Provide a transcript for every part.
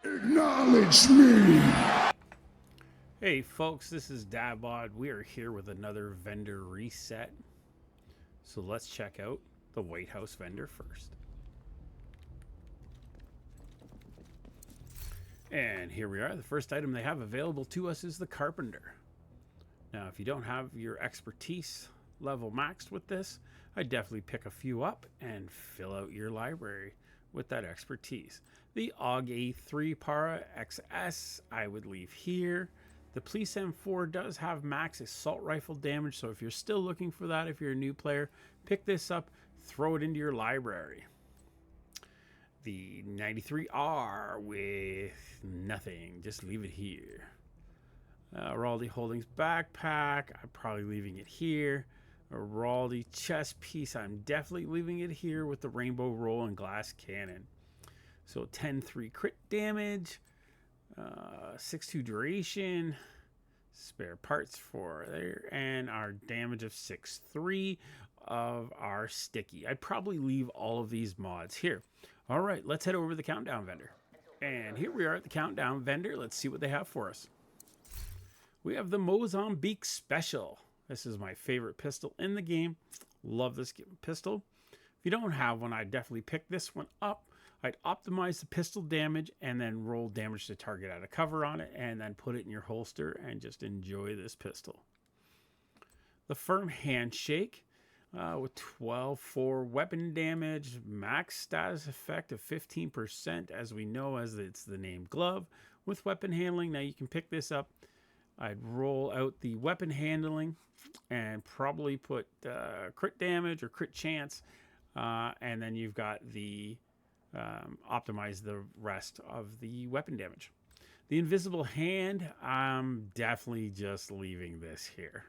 Acknowledge me! Hey folks, this is Dabod. We are here with another vendor reset. So let's check out the White House vendor first. And here we are. The first item they have available to us is the Carpenter. Now, if you don't have your expertise level maxed with this, I'd definitely pick a few up and fill out your library with that expertise. The AUG A3 Para XS, I would leave here. The Police M4 does have max assault rifle damage, so if you're still looking for that, if you're a new player, pick this up, throw it into your library. The 93R with nothing, just leave it here. Raldi Holdings backpack, I'm probably leaving it here. A Raldi chest piece, I'm definitely leaving it here with the rainbow roll and glass cannon. So 10-3 crit damage, 6-2 duration, spare parts for there, and our damage of 6-3 of our sticky. I'd probably leave all of these mods here. All right, let's head over to the countdown vendor. And here we are at the countdown vendor. Let's see what they have for us. We have the Mozambique Special. This is my favorite pistol in the game. Love this pistol. If you don't have one, I'd definitely pick this one up. I'd optimize the pistol damage and then roll damage to target out of cover on it and then put it in your holster and just enjoy this pistol. The Firm Handshake with 12-4 weapon damage, max status effect of 15%, as we know as it's the name glove, with weapon handling. Now you can pick this up. I'd roll out the weapon handling and probably put crit damage or crit chance, and then you've got the optimize the rest of the weapon damage. The Invisible Hand, I'm definitely just leaving this here.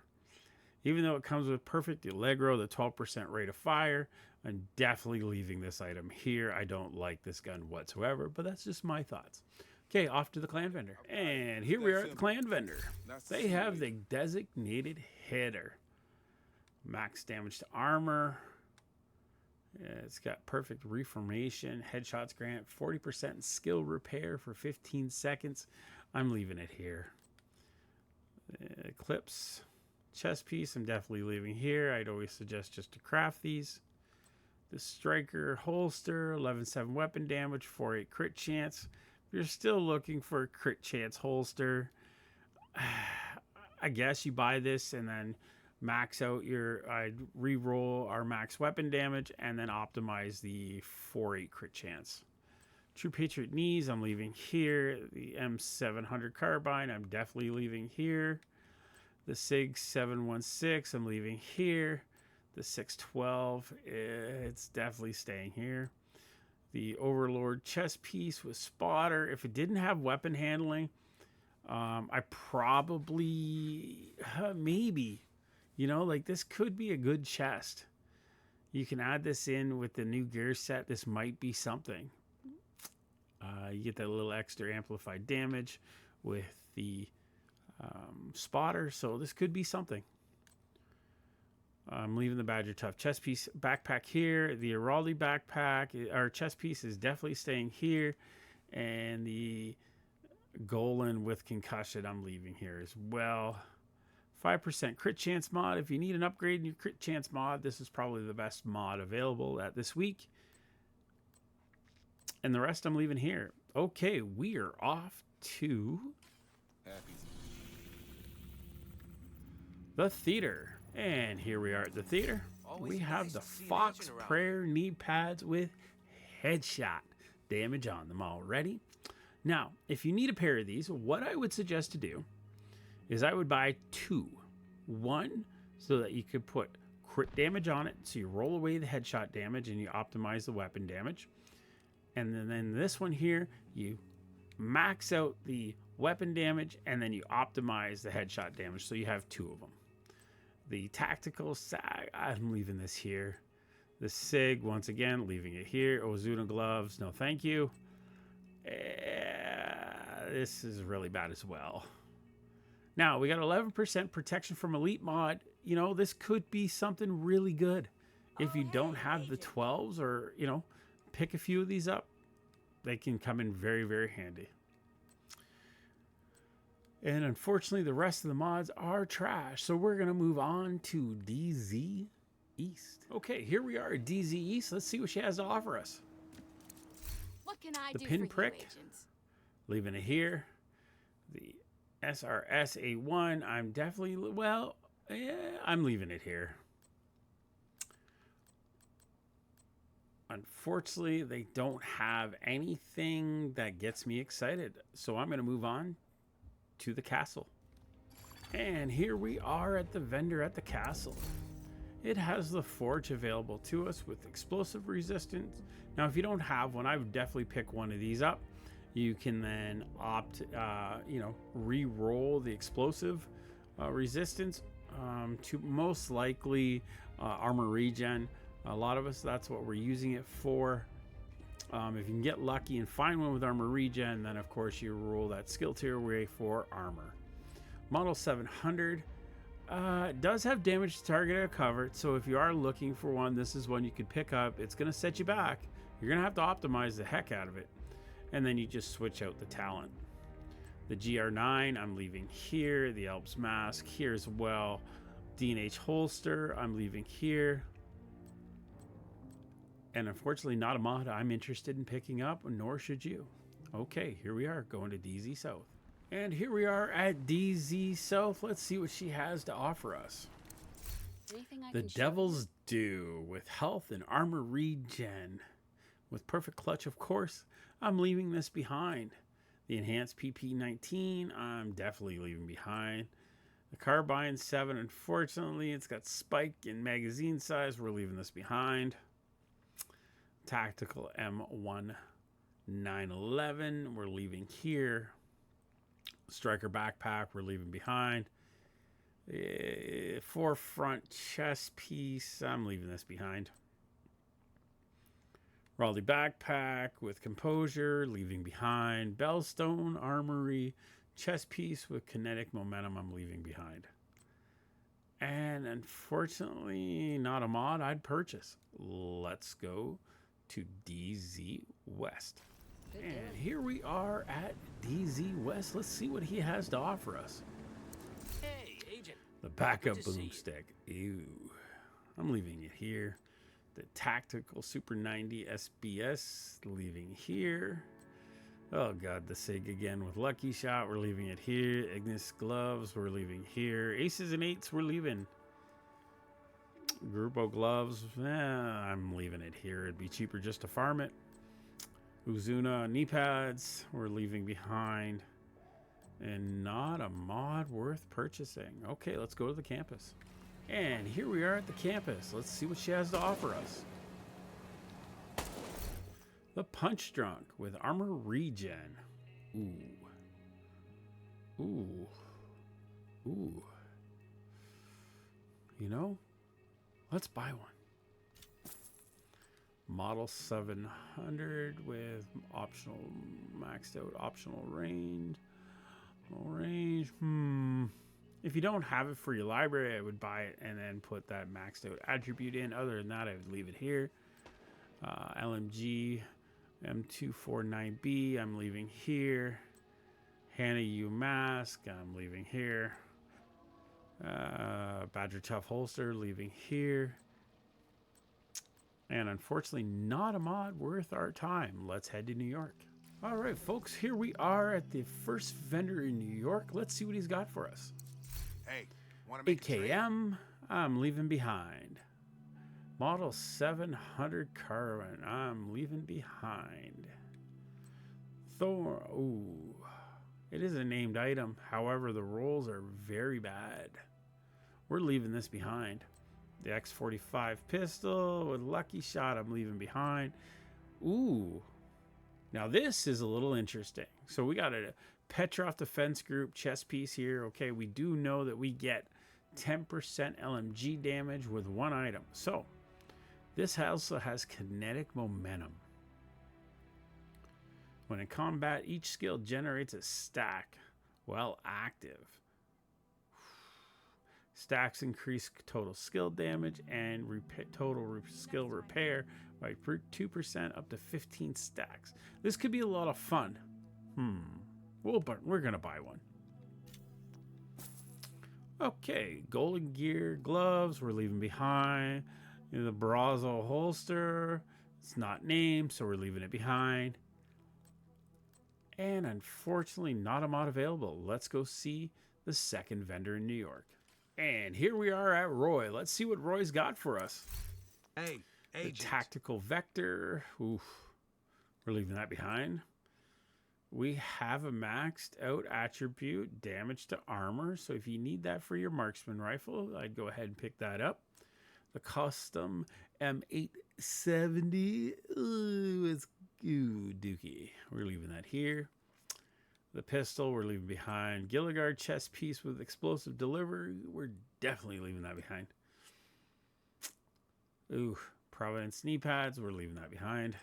Even though it comes with perfect Allegro, the 12% rate of fire, I'm definitely leaving this item here. I don't like this gun whatsoever, but that's just my thoughts. Okay, off to the clan vendor. And here we are at the clan vendor. They have the Designated Hitter. Max damage to armor. It's got perfect reformation. Headshots grant 40% skill repair for 15 seconds. I'm leaving it here. Eclipse. Chest piece, I'm definitely leaving here. I'd always suggest just to craft these. The Striker holster, 11-7 weapon damage, 4-8 crit chance. If you're still looking for a crit chance holster, I guess you buy this and then max out your, I'd re-roll our max weapon damage and then optimize the 4-8 crit chance. True Patriot knees, I'm leaving here. The M700 carbine, I'm definitely leaving here. The SIG 716, I'm leaving here. The 612, it's definitely staying here. The Overlord chest piece with spotter. If it didn't have weapon handling, I probably, maybe, you know, like this could be a good chest. You can add this in with the new gear set. This might be something. You get that little extra amplified damage with the spotter, so this could be something. I'm leaving the Badger Tough chest piece backpack here. The Araldi backpack, our chest piece is definitely staying here, and the Golan with concussion I'm leaving here as well. 5% crit chance mod. If you need an upgrade in your crit chance mod, this is probably the best mod available at this week. And the rest I'm leaving here. Okay, we are off to the theater. And here we are at the theater. We have the Fox Prayer knee pads with headshot damage on them already. Now, if you need a pair of these, what I would suggest to do is I would buy two. One, so that you could put crit damage on it, so you roll away the headshot damage and you optimize the weapon damage. And then this one here, you max out the weapon damage and then you optimize the headshot damage, so you have two of them. The tactical SAG, I'm leaving this here. The SIG, once again, leaving it here. Ozuna gloves, no thank you. This is really bad as well. Now, we got 11% protection from Elite Mod. You know, this could be something really good. If you don't have the 12s or, you know, pick a few of these up. They can come in very, very handy. And unfortunately, the rest of the mods are trash. So we're going to move on to DZ East. Okay, here we are at DZ East. Let's see what she has to offer us. What can I The do pinprick, for you, agents? leaving it here. The SRS A1, I'm definitely, well, yeah, I'm leaving it here. Unfortunately, they don't have anything that gets me excited. So I'm going to move on to the castle. And here we are at the vendor at the castle. It has the forge available to us with explosive resistance. Now, if you don't have one, I would definitely pick one of these up. You can then opt, re-roll the explosive resistance to most likely armor regen. A lot of us, that's what we're using it for. If you can get lucky and find one with armor regen, then of course you roll that skill tier way for armor. Model 700 does have damage to target or covered, so if you are looking for one, this is one you could pick up. It's going to set you back. You're going to have to optimize the heck out of it, and then you just switch out the talent. The GR9 I'm leaving here. The Alps Mask here as well. D&H holster I'm leaving here. And unfortunately, not a mod I'm interested in picking up, nor should you. Okay, here we are going to DZ South. And here we are at DZ South. Let's see what she has to offer us. Anything I The can show Devil's Due with health and armor regen. With perfect clutch, of course. I'm leaving this behind. The enhanced PP19, I'm definitely leaving behind. The Carbine 7, unfortunately, it's got spike in magazine size. We're leaving this behind. Tactical M1 911, we're leaving here. Striker backpack, we're leaving behind. Forefront chest piece, I'm leaving this behind. Raleigh backpack with composure, leaving behind. Bellstone armory, chest piece with kinetic momentum, I'm leaving behind. And unfortunately, not a mod I'd purchase. Let's go to DZ West. And here we are at DZ West. Let's see what he has to offer us. Hey, agent. The backup Good to see you. boomstick. Ew. I'm leaving it here. The tactical Super 90 SBS, leaving here. Oh god, the SIG again with Lucky Shot, we're leaving it here. Ignis gloves, we're leaving here. Aces and eights, we're leaving. Grupo gloves, I'm leaving it here. It'd be cheaper just to farm it. Uzuna knee pads, we're leaving behind. And not a mod worth purchasing. Okay, let's go to the campus. And here we are at the campus. Let's see what she has to offer us. The Punch Drunk with armor regen. Ooh. Ooh. Ooh. You know, let's buy one. Model 700 with optional maxed out optional range. If you don't have it for your library, I would buy it and then put that maxed out attribute in. Other than that, I would leave it here. LMG M249B, I'm leaving here. Hannah U mask, I'm leaving here. Badger Tough holster, leaving here. And unfortunately, not a mod worth our time. Let's head to New York. All right, folks, here we are at the first vendor in New York. Let's see what he's got for us. Hey, want to make a trade? AKM, I'm leaving behind. Model 700 Carbine, I'm leaving behind. Thor, ooh, it is a named item. However, the rolls are very bad. We're leaving this behind. The X45 pistol with Lucky Shot, I'm leaving behind. Ooh, now this is a little interesting. So we got a Petrov Defense Group chest piece here. Okay, we do know that we get 10% LMG damage with one item. So this also has kinetic momentum. When in combat, each skill generates a stack while active. Stacks increase total skill damage and skill repair by 2% up to 15 stacks. This could be a lot of fun. We're gonna buy one. Okay, Golden Gear gloves we're leaving behind. The Brazzo holster, it's not named, so we're leaving it behind. And unfortunately, not a mod available. Let's go see the second vendor in New York. And here we are at Roy. Let's see what Roy's got for us. Hey, The agent. tactical vector. Oof, we're leaving that behind. We have a maxed out attribute, damage to armor. So if you need that for your marksman rifle, I'd go ahead and pick that up. The custom M870. Ooh, it's dookie. We're leaving that here. The pistol, we're leaving behind. Gilligard chest piece with explosive delivery. We're definitely leaving that behind. Ooh, Providence knee pads. We're leaving that behind.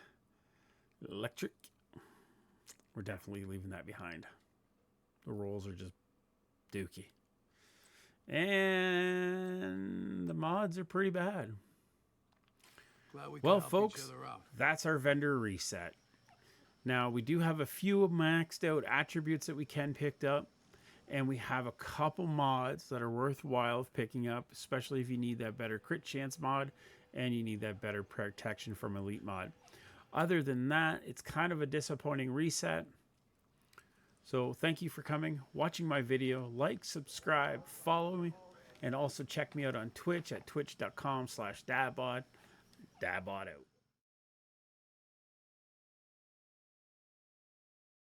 Electric. We're definitely leaving that behind. The rolls are just dookie. And the mods are pretty bad. Glad we can Well, help folks, each other out. that's our vendor reset. Now, we do have a few maxed out attributes that we can pick up. And we have a couple mods that are worthwhile of picking up, especially if you need that better crit chance mod and you need that better protection from elite mod. Other than that, it's kind of a disappointing reset. So thank you for coming, watching my video. Like, subscribe, follow me, and also check me out on Twitch at twitch.com/dabbot. Dabbot out.